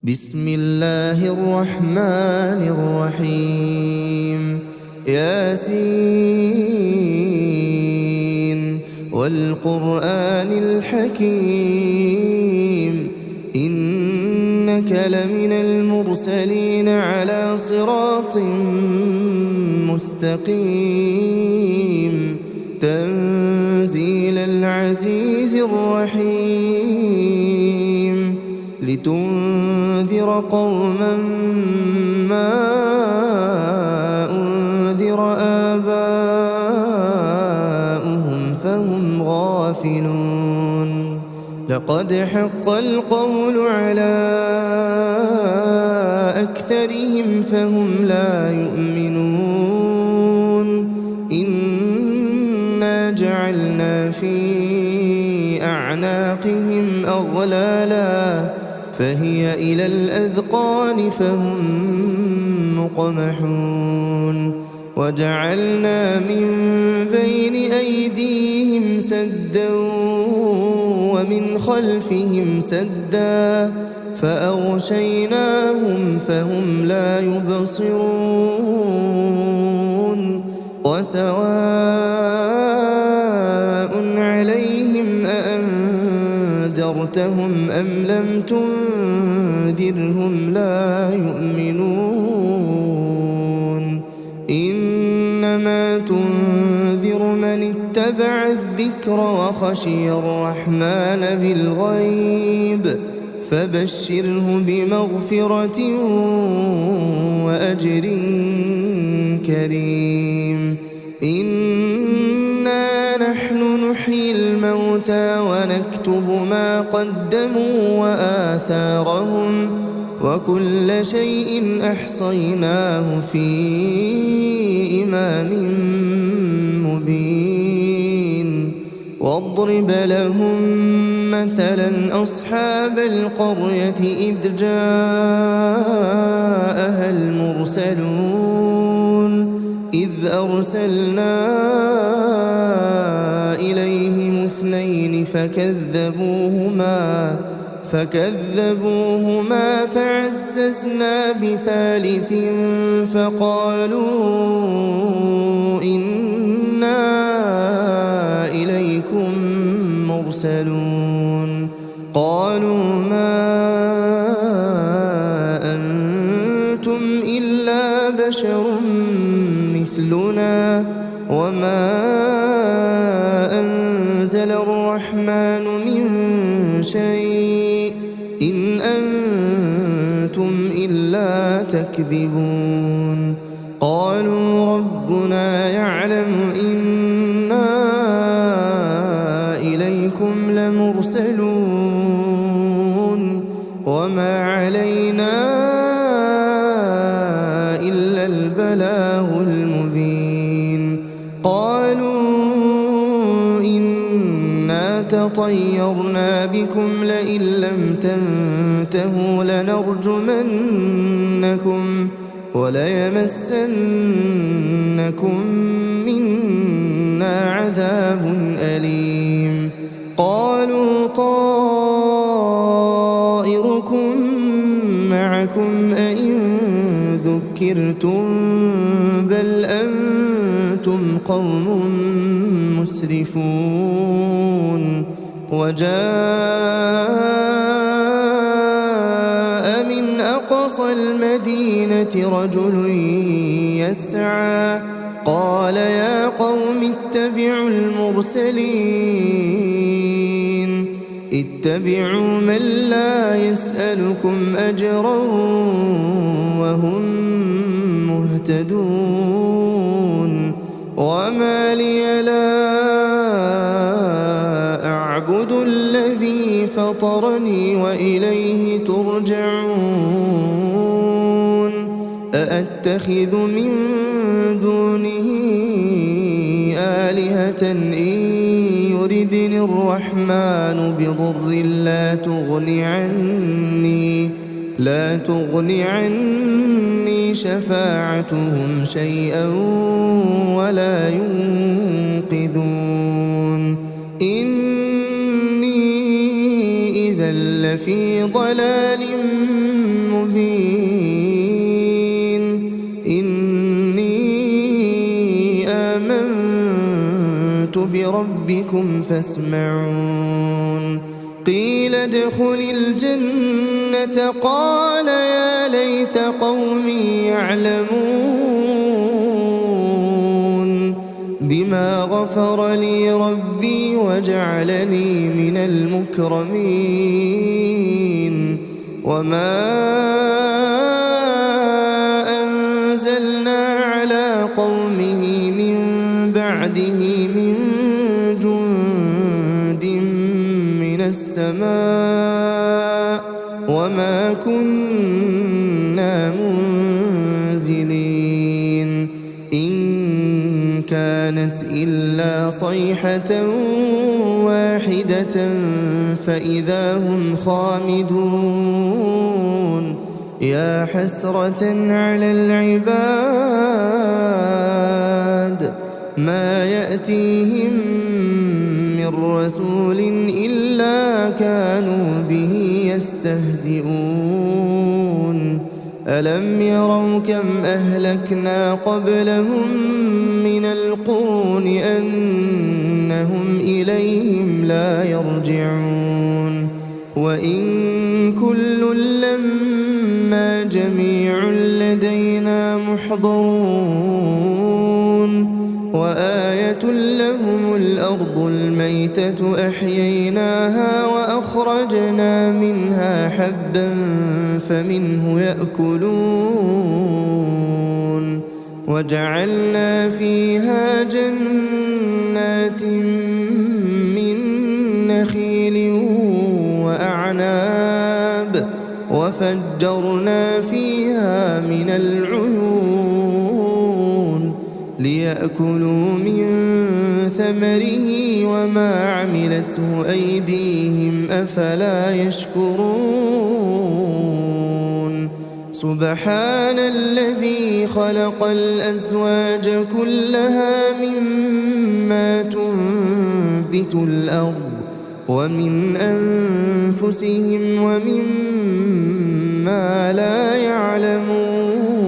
بسم الله الرحمن الرحيم ياسين والقرآن الحكيم إنك لمن المرسلين على صراط مستقيم تنزيل العزيز الرحيم لتنذر قوما ما أنذر آباؤهم فهم غافلون لقد حق القول على أكثرهم فهم لا يؤمنون إنا جعلنا في أعناقهم أغلالا فهي إلى الأذقان فهم مقمحون وجعلنا من بين أيديهم سدا ومن خلفهم سدا فأغشيناهم فهم لا يبصرون وسواء عليهم أأنذرتهم أم لم تنذرهم لا يؤمنون إنما تنذر من اتبع الذكر وخشي الرحمن بالغيب فبشره بمغفرة وأجر كريم إنا نحن نحيي الموتى ونكتب ما قدموا وآثارهم وكل شيء أحصيناه في إمام مبين واضرب لهم مثلا أصحاب القرية إذ جاءها المرسلون إذ أرسلنا إليهم اثنين فكذبوهما فعززنا بثالث فقالوا إنا إليكم مرسلون قالوا ما أنتم إلا بشر مثلنا وما أنزل الرحمن من شيء إن أنتم إلا تكذبون قالوا ربنا يعلم إنا إليكم لمرسلون وما علينا إلا البلاغ المبين قالوا إنا تطيرنا بكم لئن لم تنتهوا لنرجمنكم وليمسنكم منا عذاب أليم قالوا طائركم معكم أئن ذكرتم بل أنتم قوم مسرفون وجاء من أقصى المدينة رجل يسعى قال يا قوم اتبعوا المرسلين اتبعوا من لا يسألكم أجرا وهم مهتدون وما لي لا أعبد الذي فطرني وإليه ترجعون أأتخذ من دونه آلهة إن يردني الرحمن بضر لا تغني عني شفاعتهم شيئا ولا ينقذون إني إذا لفي ضلال بربكم فاسمعون قيل ادخل الجنة قال يا ليت قومي يعلمون بما غفر لي ربي وجعلني من المكرمين وما أنزلنا على قومه من بعده من جند من السماء وما كنا منزلين إن كانت إلا صيحة واحدة فإذا هم خامدون يا حسرة على العباد ما يأتيهم من رسول إلا كانوا به يستهزئون ألم يروا كم أهلكنا قبلهم من القرون أنهم إليهم لا يرجعون وإن كل لما جميع لدينا محضرون وآية لهم الأرض الميتة أحييناها وأخرجنا منها حبا فمنه يأكلون وجعلنا فيها جنات من نخيل وأعناب وفجرنا فيها من العيون ليأكلوا من ثمره وما عملته أيديهم أفلا يشكرون سبحان الذي خلق الأزواج كلها مما تنبت الأرض ومن أنفسهم ومما لا يعلمون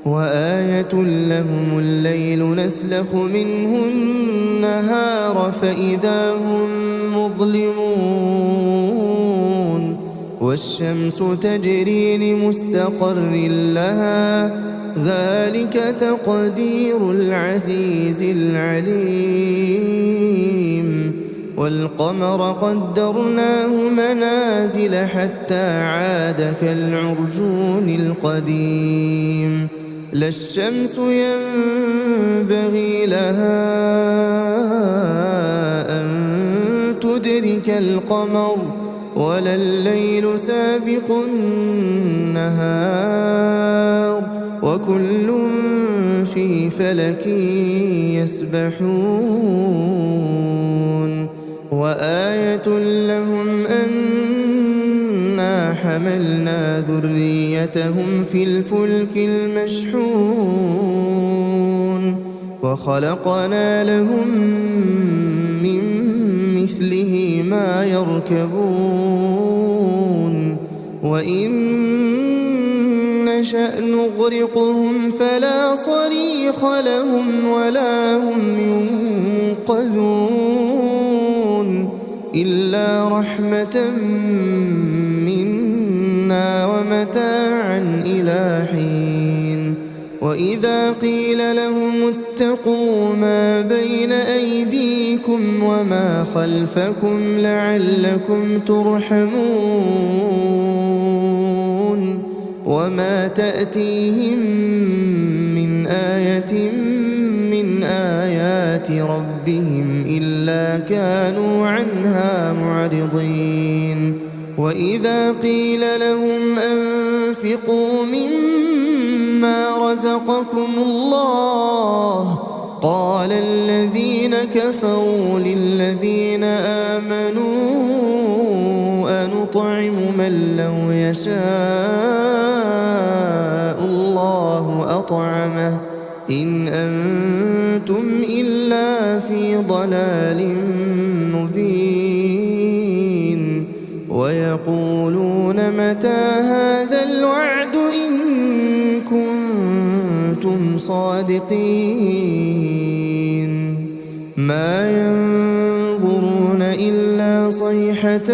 وآية لهم الليل نسلخ منه النهار فإذا هم مظلمون والشمس تجري لمستقر لها ذلك تقدير العزيز العليم والقمر قدرناه منازل حتى عاد كالعرجون القديم لا الشمس ينبغي لها أن تدرك القمر ولا الليل سابق النهار وكل في فلك يسبحون وآية لهم أنا حملنا ذريتهم في الفلك المشحون وخلقنا لهم من مثله ما يركبون وإن نشأ نغرقهم فلا صريخ لهم ولا هم ينقذون إلا رحمة منا ومتاعا إلى حين وإذا قيل لهم اتقوا ما بين أيديكم وما خلفكم لعلكم ترحمون وما تأتيهم من آية من آيات ربهم إلا كانوا عنها معرضين وإذا قيل لهم أنفقوا مما رزقكم الله قال الذين كفروا للذين آمنوا أنطعم من لو يشاء الله أطعمه إن أنتم إلا في ضلال مبين ويقولون متى هذا الوعد إن كنتم صادقين ما ينظرون إلا صيحة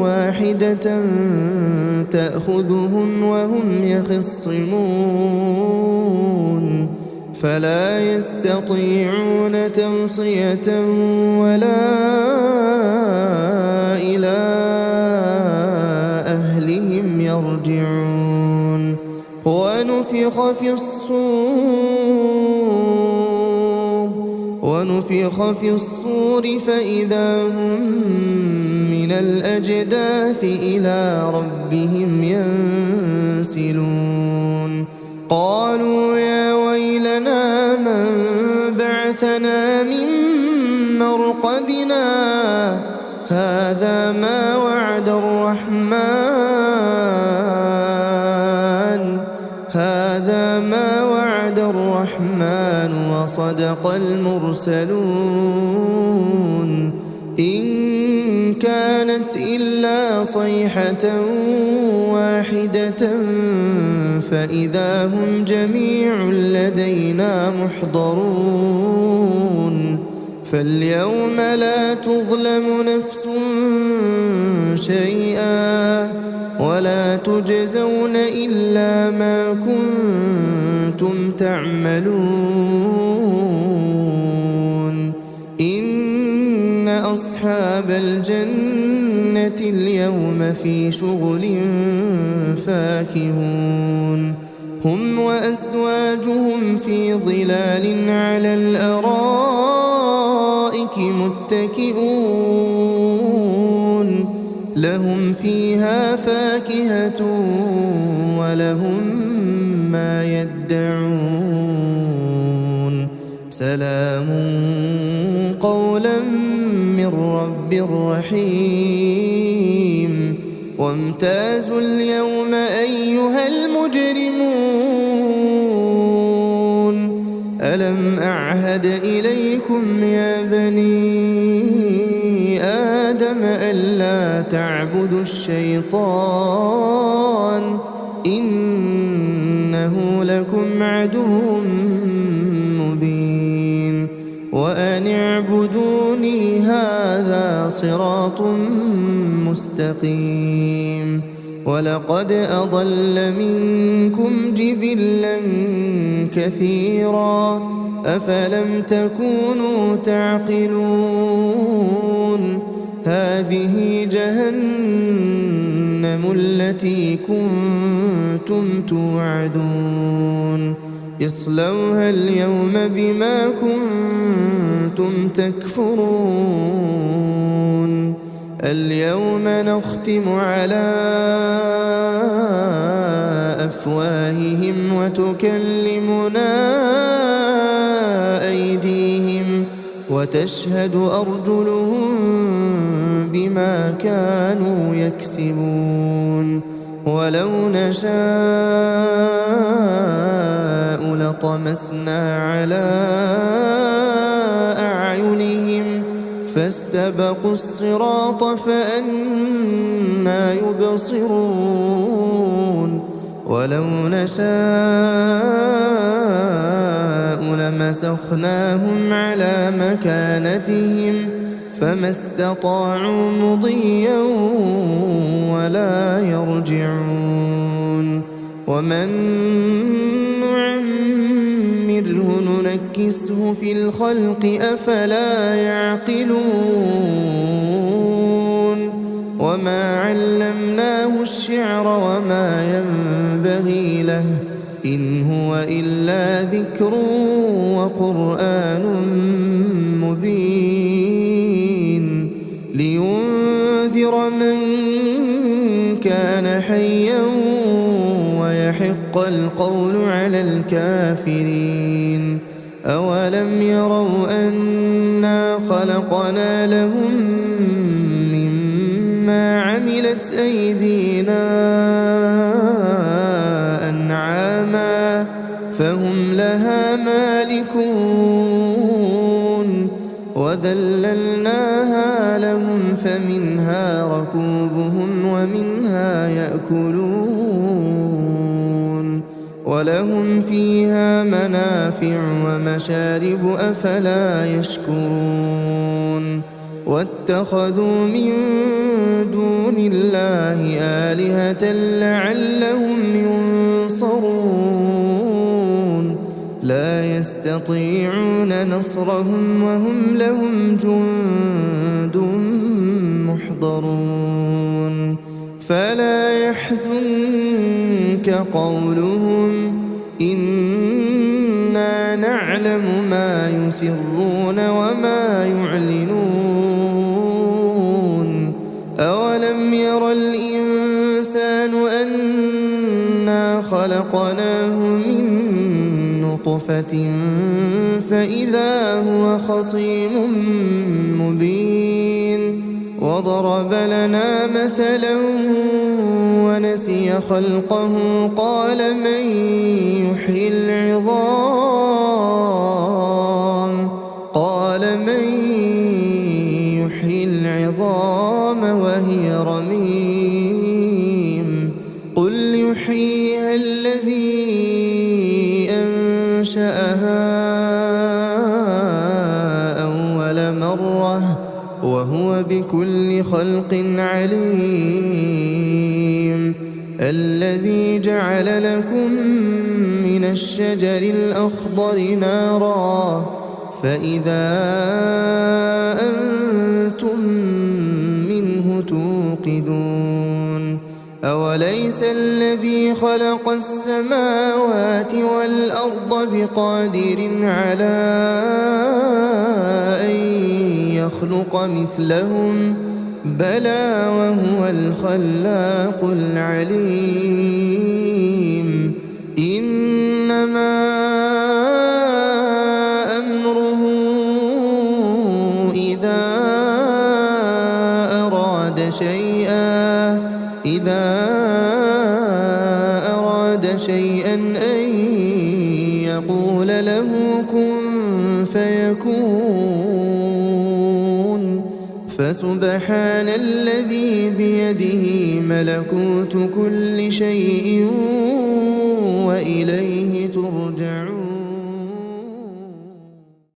واحدة تأخذهم وهم يخصمون فلا يستطيعون توصية ولا إلى أهلهم يرجعون ونفخ في الصور فإذا هم من الأجداث إلى ربهم ينسلون قالوا يا ويلنا من بعثنا من مرقدنا هذا ما وعد الرحمن وصدق المرسلون إن كانت إلا صيحة واحدة فإذا هم جميع لدينا محضرون فاليوم لا تظلم نفس شيئا ولا تجزون إلا ما كنتم تعملون إن أصحاب الجنة اليوم في شغل فاكهون هم وأزواجهم في ظلال على الأرائك متكئون لهم فيها فاكهة ولهم ما يدعون سلام قولا من رب رحيم وامتازوا اليوم أيها المجرمون ألم أعهد إليكم يا بني آدم ألا تعبدوا الشيطان إنه لكم عدو مبين وأن اعبدوني هذا صراط مستقيم ولقد أضل منكم جبلا كثيرا أفلم تكونوا تعقلون هذه جهنم التي كنتم توعدون اصلوها اليوم بما كنتم تكفرون اليوم نختم على أفواههم وتكلمنا أيديهم وتشهد أرجلهم بما كانوا يكسبون ولو نشاء لطمسنا على أعينهم فاستبقوا الصراط فأنى يبصرون ولو نشاء لمسخناهم على مكانتهم فما استطاعوا مضيا ولا يرجعون ومن نعمره ننكسه في الخلق أفلا يعقلون وما علمناه الشعر وما ينبغي له إن هو إلا ذكر وقرآن مبين لينذر من كان حيا ويحق القول على الكافرين أولم يروا أنا خلقنا لهم مما عملت أيدينا أنعاما فهم لها مالكون وذللناها لهم فمنها ركوبهم ومنها يأكلون ولهم فيها منافع ومشارب أفلا يشكرون واتخذوا من دون الله آلهة لعلهم ينصرون لا يستطيعون نصرهم وهم لهم جند محضرون فلا يحزنك قولهم إنا نعلم ما يسرون وما يعلنون أولم ير الإنسان أنا خلقناه من نطفة فإذا هو خصيم مبين وضرب لنا مثلا ونسي خلقه قال من يحيي العظام وهي رميم قل يحييها الذي أنشأها أول مرة وهو بكل خلق عليم الذي جعل لكم من الشجر الأخضر نارا فإذا أنتم منه توقدون أوليس الذي خلق السماوات والأرض بقادر على أن يخلق مثلهم بلى وهو الخلاق العليم إنما أمره إذا أراد شيئا أن يقول له كن فيكون فسبحان الذي بيده ملكوت كل شيء وإليه